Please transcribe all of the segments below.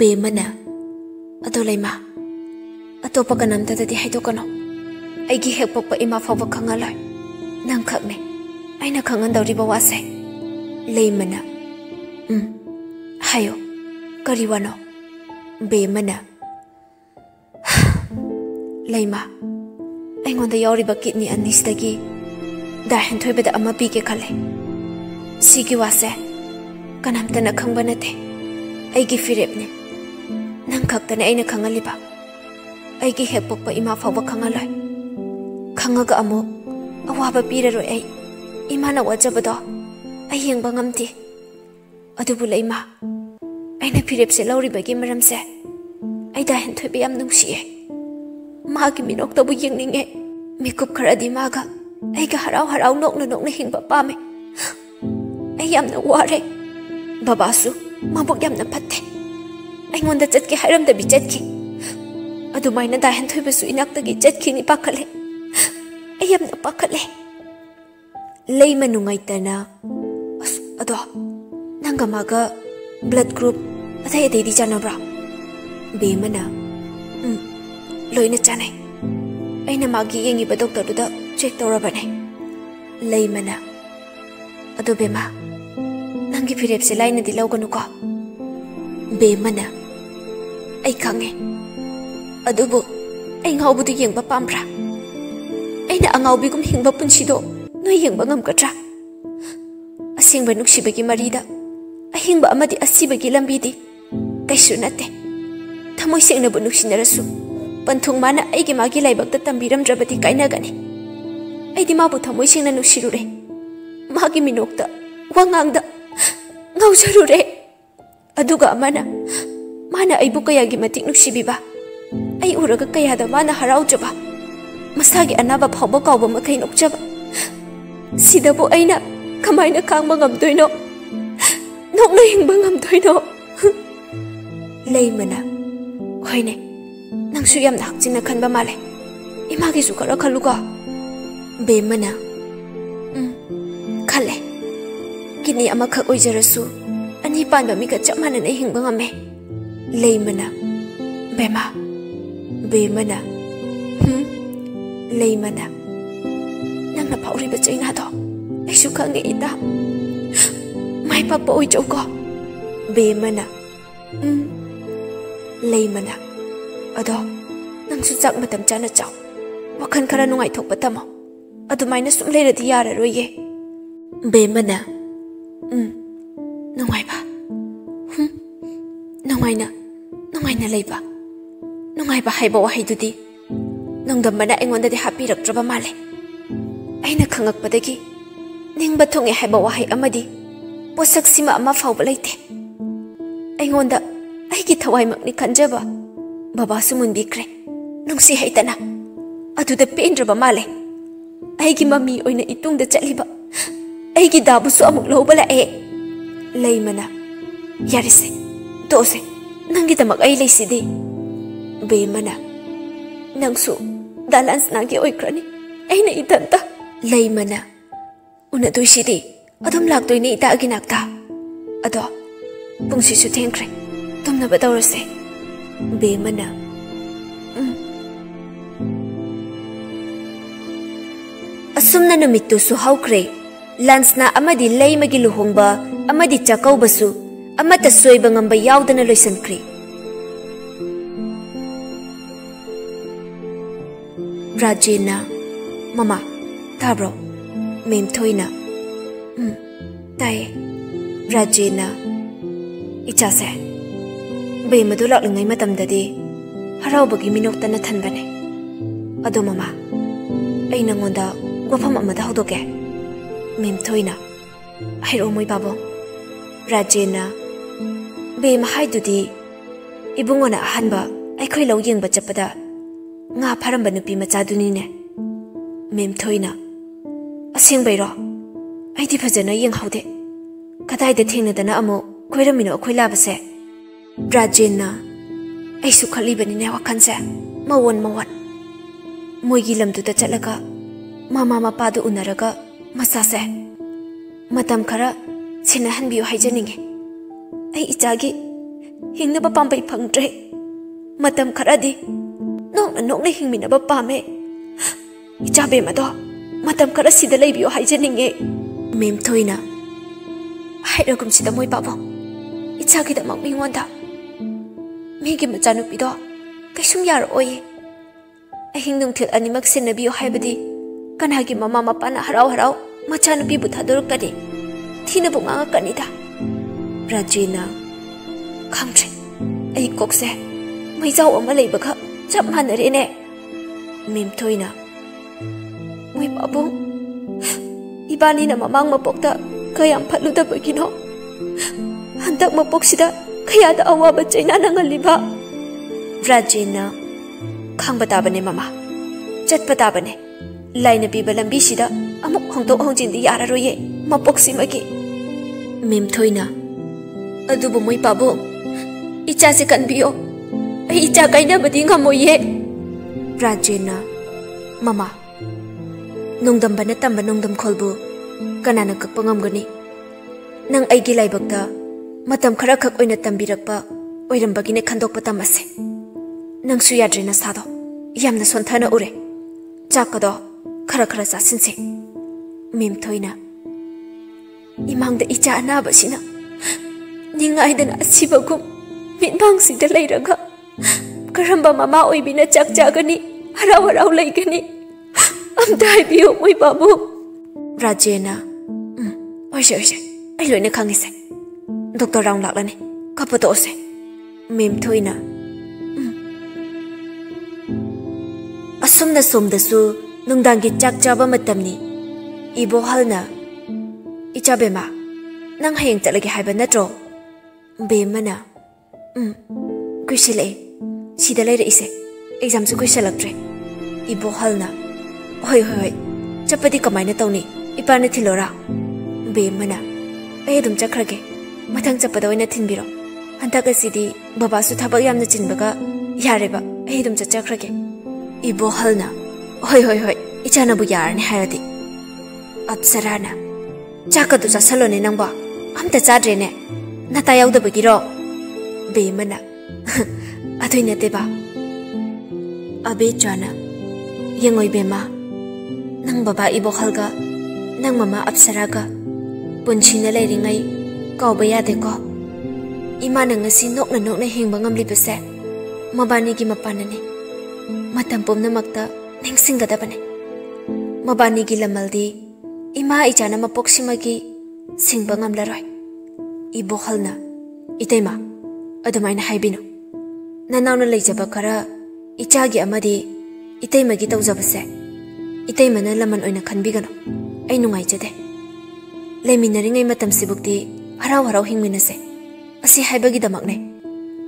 बेमना अतो लेमा अतोप कनमतदि हाइदोकनो आइगी हेक पोप इमा फाव खंगालाय नंग खकने आइना खंगनदौरिबा वासे लेमना हायो करी वानो बेमना लेमा अइंगोंदा यावरिबा किडनी अनिसदगी दाहन थोइबदा अमा पीके खले सिगी वासे कनमतना खंगबा नते आइगी फिरेपने नंग खक्तने आइना खंगलिबा आइगी हेक पोप इमा फाव खंगालाय खंगगा अमो अवाबा पीररोय आई इमाना वाजबदो आई यंगबा ngamti अदुबु लेमा आइना फिरेपसे लौरिबगी मरमसे आई दाहन थोइबे याम नुंसिए मागी मिनोक्तबु यंगनिंगे मिकुप खरादि मागा आइगा हराव हराव नोकना नोकना हिंगबा पामे आई यामना वारे बाबासु मबुक यामना फत्ते अइंगोंदा चटके हाइरमदबि चटकी अदुमाइना दाहन थोइबसु इनाक्तगी चटकीनि पाखले आई यामना पाखले लेमा नुंगाइतना अदो नंगा मागा ब्लड ग्रुप अथाय अदेदी जानब्रा बेमना लोइना चाने अइना मागी येंगिबा डॉक्टर दुदा चेक तौरबने लेमना अदो बेमा नंगी फिरेपसे लाइना दि लौगनुको बेमना आई खंगे अदुबु आई ngawbudu yengba pambra aina angawbigum hingba punsido noi yengba ngamkatra asingba nuksibagi marida ahingba amadi asibagi lambidi kaisu nate thamoi sengna bu nuksinarasu panthung mana aigi magi laibakta tambiram drabati kainagani aidi mabu thamoi sengna nuksirure magi minokta wangangda ngawjarure aduga mana mana aibu kayagi matik nuksibiba ai uraga kayada mana haraujaba masagi anaba phawba kawba makai nokjaba sidabu aina kamaina kangba ngamdoino nokna hingba ngamdoino leimana hoine nangsu yam nakjina khanba male imagi su kara khaluga bemana khale kini ama khak oijarasu ani panba mi ka chamana nei hingba ngame leimana bema bemana leimana nangna pauri ba chaina do aisu khange ida mai papa oi choko bemana leimana ado nangsu chak matam chana chaw wakhan khara nungai thokpa tamo adumaina sum leiradi yara roye bemana nungai ba nungaina leiba nungai ba haiba wahai dudi nangdambana aingonda de happy raktraba male aina khangakpadagi ningba thonge haiba wahai amadi posak sima ama fawba leite aingonda aigi thawai makni khanjaba baba sumun bikre nungsi haitana aduda pendraba male aigi mami oina itungda chaliba aigi dabusu amuk lobala e leimana yarise tose nangi tamak ai leisidi bemana nangsu dalans nagi oikrani aina itanta leimana una tuisidi adum laktoini ita aginakta ado pungsi su thengkre tumna badawrase bemana asumna numittu su haukre lansna amadi leimagi luhongba amadi chakaubasu amata soiba ngamba yaudana loisankre Rajena mama tabro mem thoina tai Rajena ichase be madulak langai matam dadi harau bagi minok tana thanbane ado mama aina ngonda wafam amada hodoke mem thoina hairo moi babo Rajena be mahai dudi ibungona hanba ai ꯑꯩꯈꯣꯏ ꯂꯧ ꯌꯦꯡꯕ ꯆꯠꯄꯗ ꯉꯥ ꯐꯥꯔꯝꯕ ꯅꯨꯄꯤ ꯃꯆꯥꯗꯨꯅꯤꯅꯦ ma'am ꯊꯣꯏꯅ ꯑꯁꯦꯡꯕꯩꯔꯣ ꯑꯩꯗꯤ ꯐꯖꯅ ꯌꯦꯡꯍꯧꯗꯦ ꯀꯗꯥꯏꯗ ꯊꯦꯡꯅꯗꯅ ꯑꯃꯨꯛ ꯀꯣꯏꯔꯝꯃꯤꯅꯣ ꯑꯩꯈꯣꯏ ꯂꯥꯕꯁꯦ ꯔꯥꯖꯦꯟꯅ ꯑꯩꯁꯨ ꯈꯜꯂꯤꯕꯅꯤꯅꯦ ꯋꯥꯈꯜꯁꯦ ꯃꯋꯣꯟ ꯃꯣꯏꯒꯤ ꯂꯝꯗꯨꯗ ꯆꯠꯂꯒ ꯃꯃꯥ ꯃꯄꯥꯗꯨ ꯎꯅꯔꯒ ꯃꯆꯥꯁꯦ ꯃꯇꯝ ꯈꯔ ꯁꯦꯟꯅꯍꯟꯕꯤꯌꯨ ꯍꯥꯏꯖꯅꯤꯡꯉꯤ ꯑꯩ ꯏꯆꯥꯒꯤ ꯍꯤꯡꯅꯕ ꯄꯥꯝꯕꯩ ꯐꯪꯗ꯭ꯔꯦ ꯃꯇꯝ ꯈꯔꯗꯤ ꯅꯣꯛꯅ ꯍꯤꯡꯃꯤꯟꯅꯕ ꯄꯥꯝꯃꯦ ꯏꯆꯥ ꯕꯦꯝꯃꯗꯣ ꯃꯇꯝ ꯈꯔ ꯁꯤꯗ ꯂꯩꯕꯤꯌꯨ ꯍꯥꯏꯖꯅꯤꯡꯉꯦ ꯃꯦꯝ ꯊꯣꯏꯅ ꯍꯥꯏꯔꯒꯨꯝꯁꯤꯗ ꯃꯣꯏ ꯄꯥꯕꯨꯡ ꯏꯆꯥꯒꯤꯗꯃꯛ ꯃꯤꯉꯣꯟꯗ ꯃꯤꯒꯤ ꯃꯆꯥꯅꯨꯄꯤꯗꯣ ꯀꯩꯁꯨꯝ ꯌꯥꯔꯛꯑꯣꯏ ꯑꯍꯤꯡ ꯅꯨꯡꯊꯤꯜ ꯑꯅꯤꯃꯛ ꯁꯦꯟꯅꯕꯤꯌꯨ ꯍꯥꯏꯕꯗꯤ ꯀꯅꯥꯒꯤ ꯃꯃꯥ ꯃꯄꯥꯅ ꯍꯔꯥꯎ ꯃꯆꯥꯅꯨꯄꯤꯕꯨ ꯊꯥꯗꯣꯔꯛꯀꯅꯤ ꯊꯤꯅꯕꯨ ꯉꯥꯡꯉꯛꯀꯅꯤꯗ ꯔꯥꯖꯦꯟꯅ ꯈꯪꯗ꯭ꯔꯦ ꯑꯩ ꯀꯣꯛꯁꯦ ꯃꯩꯖꯥꯎ ꯑꯃ ꯂꯩꯕꯒ ꯆꯞ ꯃꯥꯟꯅꯔꯦꯅꯦ ꯃꯦꯝ ꯊꯣꯏꯅ ꯃꯣꯏ ꯄꯥꯕꯨꯡ 이반이나 마망 먹다 그양 팔루다버기노 한dak 먹복시다 그야다 아와바 째나나갈리바 라제나 캉바다바네 마마 쳇바다바네 라이나 비바 람비시다 아목 홍독 홍진디 야라로예 먹복시마기 맴토이나 어두부 모이 바보 이짜세 간비요 이짜 가이나바디 ngamoye 라제나 마마 농담 바나 땀바 농담 콜부 가나나 극방 엄거니 낭 아이기 라이벅다 마담 카라칵 오이나 땀비락바 오이람바기네 칸독바 땀마세 낭수 야드리나 사도 얌나 손타나 오래 작가도 카라카라 사신세 밈토이나 이망다 이자 아나바시나 닝아이드나 아시바구 민방시다 레이라가 그럼바 마마 오이비나 짝짝하니 하라와라우 레이가니 amdaibiyo moi babu rajena oise ai loine khangise doctor raung laklani kapato ose mem thoina asumna somdasu nungdangi chak chaba matamni ibo halna ichabema nang hayeng chalage haiba natro bemana kuisile sida leire ise exam su kuisalaktre ibo halna hoi chapadi kamaina tawni ipana thilora bemana ai dum chakrage mathang chapada oina thinbiro hantaka sidi baba su thabak yamna chinbaga yareba ai dum chakrage ibo halna hoi ichana bu yarani hairadi apsarana chakadu chasalone nangba amta chadrene nata yaudabagiro bemana adoina deba abe chana yengoi bema nang baba ibo khalga nang mama apsaraga punchina leiringai kauba yade ko imana ngasi nokna hingba ngamli bese mabani gi mapanane matam pomna makta ningsinga dabane mabani gi lamaldi ima ichana mapoksimagi singba ngamlaroi ibo khalna itaima adumaina haibino nanawna leijaba kara ichagi amadi itaima gi tawjabase इतै मना लमन ओइना खनबिगनो ऐ नुंगाइ जदे लेमिनरिङै मतम सिबुक्ति हराव हराव हिंमिनसे असि हाइबगी दमकने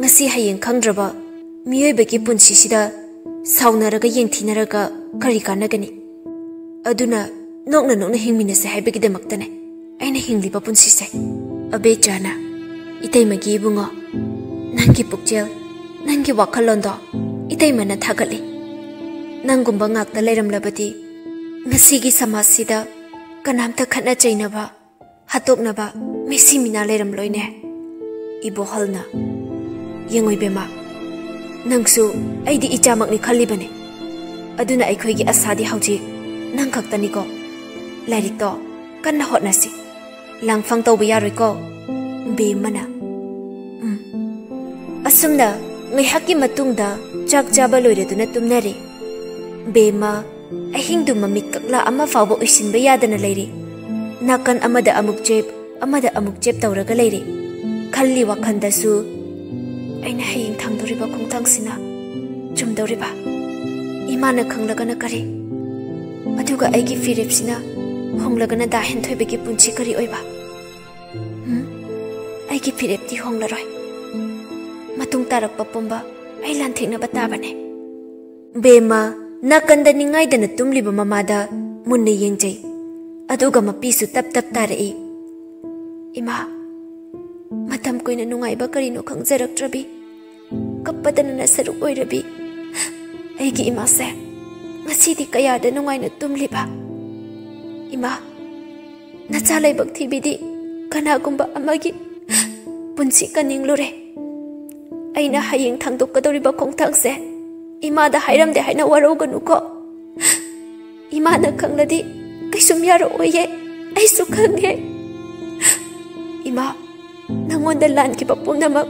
ngasi hayeng khangdraba miyoibagi punsi sida saunaraga yengthinaraga kari kanagani aduna nokna hingminase haibagi damaktane aina hingliba punsi se abe chana itay magi bungo nangi pukjel nangi wakhalondo itay mana thagali nangumba ngakta leiramlabadi ngasigi samasida kanamta khana chainaba hatoknaba mesi mina leiramloine ibo halna yengoi bema nangsu aidi ichamakni khallibane aduna aikhoigi asadi hauji nang khaktani ko lairik to kanna hotnasi langfang tawba yaroi ko bemana asumna ngaihaki matungda chak chaba loireduna tumnari bema ahingdu mamit kakla ama fawba uisinba yadana leiri nakan amada amuk jep tawraga leiri khalli wakhandasu aina haying thangdoriba khongthangsina chumdoriba imana khanglagana kari aduga aigi firepsina honglagana da henthoibegi punchi kari oiba aigi firepti honglaroi matung tarakpa pomba ai lan thekna batabane bema nakanda ningai dana tumliba mamada munne yengjai aduga mapisu tap tap tarai ima matam koina nungai ba karino khangjaraktrabi kappadana na saru oirabi aigi ima se ngasidi kayada nungai na tumliba ima nacha laibak thibidi kanagumba amagi punsi kaninglure aina hayeng thangdokadoriba khongthangse imada hairamde haina warauganuko imana khangladi kaisum yaro oye aisu khanghe ima nangonda lan ki papumnamak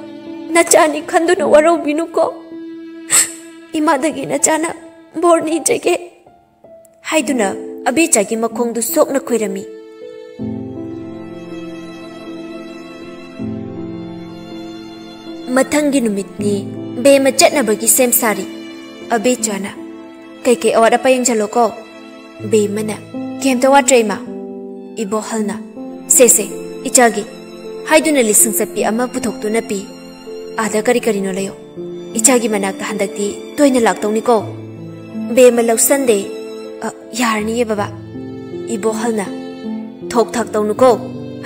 nachani khanduna warau binuko imadagi nachana borni jege haiduna abichagi makhongdu sokna khoirami mathangi numitni bema chatnabagi sem sari abichana kai awada payeng jaloko bemana kemta watrema ibo halna se ichagi haiduna lising sapi ama puthoktu pi ada kari no layo ichagi manakta handakti toina laktawni ko bema lausande yarni ye baba ibo halna thok thak tawnu ko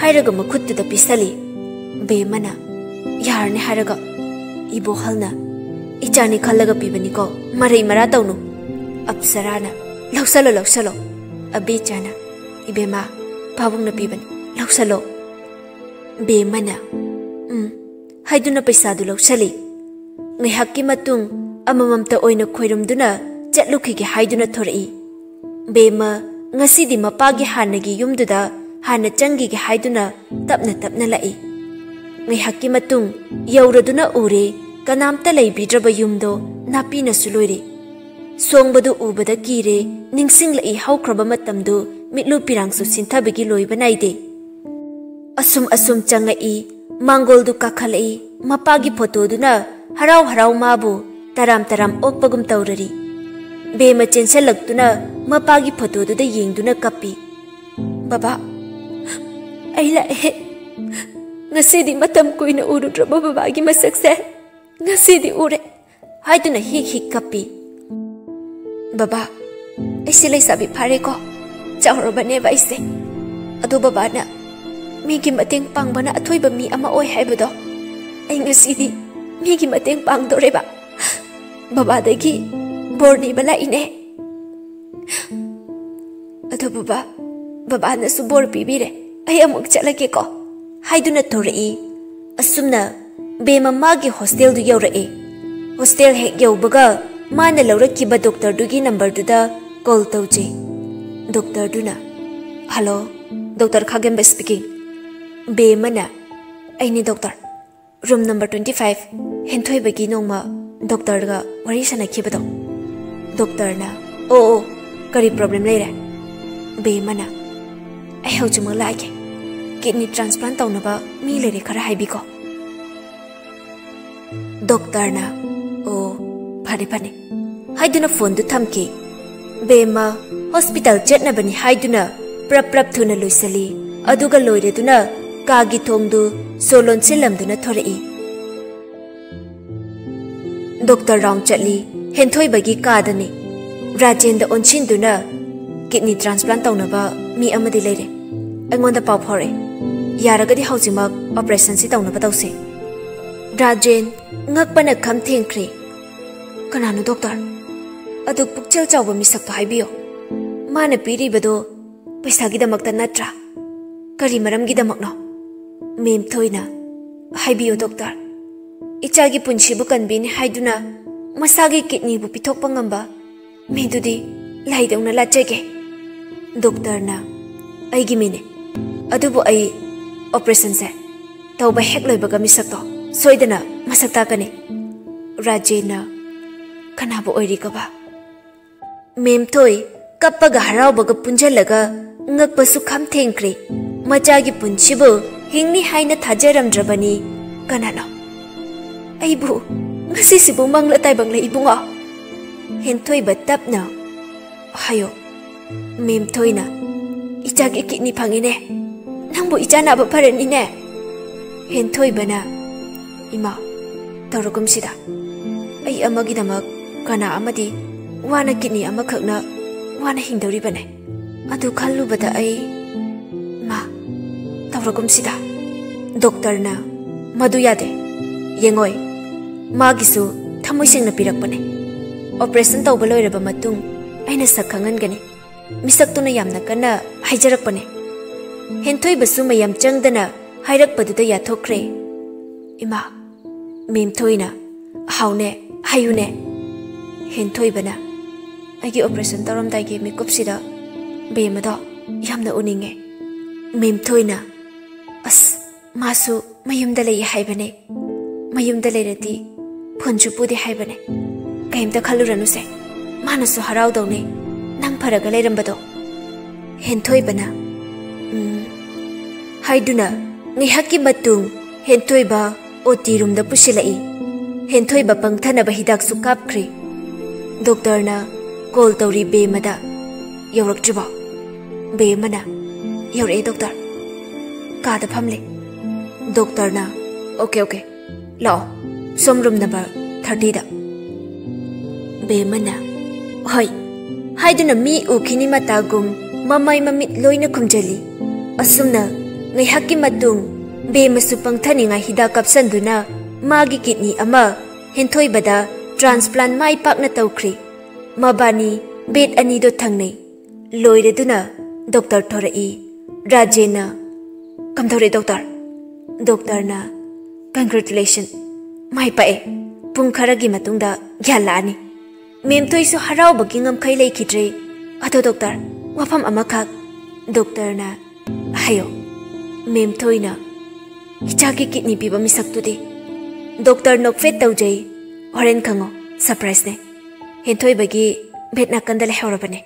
hairaga makhuttu da pisali bemana yarni haraga ibo halna ichani khallaga pibani ko marai mara tawnu apsarana lausalo abichana ibema pabungna pibani lausalo bemana haiduna paisa du lausali ngai hakki matung amamamta oina khoirumduna chatlukhige haiduna thorai bema ngasidi mapagi hanagi yumduda hana changi ge haiduna tapna lai ngai hakki matung yauraduna ure kanamta leibidraba yumdo napina suloire songbadu ubada kire ningsing lai haukraba matamdu mitlu pirangsu sinthabigi loiba naide asum changai mangol du kakhalai mapagi photo duna harau mabu taram okpagum taurari bema chenselakduna mapagi photo du da yengduna kapi baba aila ngasidi matam koina urudraba babagi masakse ngasidi ure haiduna hik kapi baba aisi leisabi phare ko chawrabane baise adu baba na migi mateng pangbana athoiba mi ama oi haibado ai ngasidi migi mateng pangdoreba baba dagi borni bala ine adu baba na su bor pibire ai amuk chalake ko haiduna thorei asumna bema magi hostel du yaurai hostel hek yaubaga mana laurakiba doctor dugi number du da call tawje doctor duna hello doctor Khagemba speaking bemana aini doctor room number 25 henthoi bagi nongma doctor ga wari sana khibado doctor na oh kari problem leire bemana ai hojuma laike kidney transplant tawnaba mi lere khara haibi ko doctor na oh phane haiduna phone du thamki bema hospital chetna bani haiduna prap thuna loisali aduga loire duna kagi thongdu solon silamduna thorai doctor round chatli henthoi bagi kadani rajenda onchinduna kidney transplant tawnaba mi amadi leire angonda paw phore yaragadi haujimak operation si tawnaba tawse rajen ngakpana kham thengkhre kanano doctor adu pukchel chawba misak to haibiyo mana piri bado paisa gidamakta natra kari maram gidamakno mem thoina haibiyo doctor ichagi punchibu kanbini haiduna masagi kidney bu pithokpa ngamba medudi laidawna lachege doctor na aigi mine adubu ai operation se tawba hek loibaga misak to soidana masakta kane rajena kanabu oiri kaba mem thoi kappaga haraubaga punjalaga ngakpasu kham thengkre machagi punchibu hingni haina thajaramdrabani kanano aibu ngasi sibu mangla taibangla ibunga henthoi batapna hayo mem thoina ichagi kidney phangine nangbu ichana ba pharani ne henthoi bana ima torogum sida ai amagi damak kana amadi wana kidney amakhakna wana hingdori bane adu khallu bada ai ma tawragum sida doctor na madu yade yengoi magisu thamoi singna pirak bane operation tawba loiraba matung aina sakhangan gani misak tuna yamna kana haijarak bane henthoi basu mayam changdana hairak paduda yathokre ima mem thoina haune hayune henthoi bana agi operation taram dai makeup sida bemada yamna uninge mem thoina as masu mayumda lei haibane mayumda leirati phonchu pudi haibane kaimta khaluranu se manasu harau dawne nang pharaga leirambado henthoi bana haiduna ngihaki matung henthoi ba oti room da pusilai henthoi ba pangthana ba hidak su kapkhri doctor na call tawri be mada yorak juba be mana yore doctor ka da phamle doctor na okay lao som room number 30 da be mana hoi haiduna mi ukhini mata gum mamai mamit loina khumjali asumna ngai hakki matung be masu pangthani nga hida kapsanduna magi kidney ama henthoi bada transplant mai pakna tawkhri mabani bed ani do thangnei loireduna doctor thorai rajena kamthore doctor na congratulations mai pae pung kharagi matungda gyalani mem toi su harau bagi ngam khai lei khidre ado doctor wafam amakha doctor na hayo mem toina hichaki kidney piba misak tudi doctor nok fet tawjai horen khango surprise ne henthoi bagi betna kandale horabane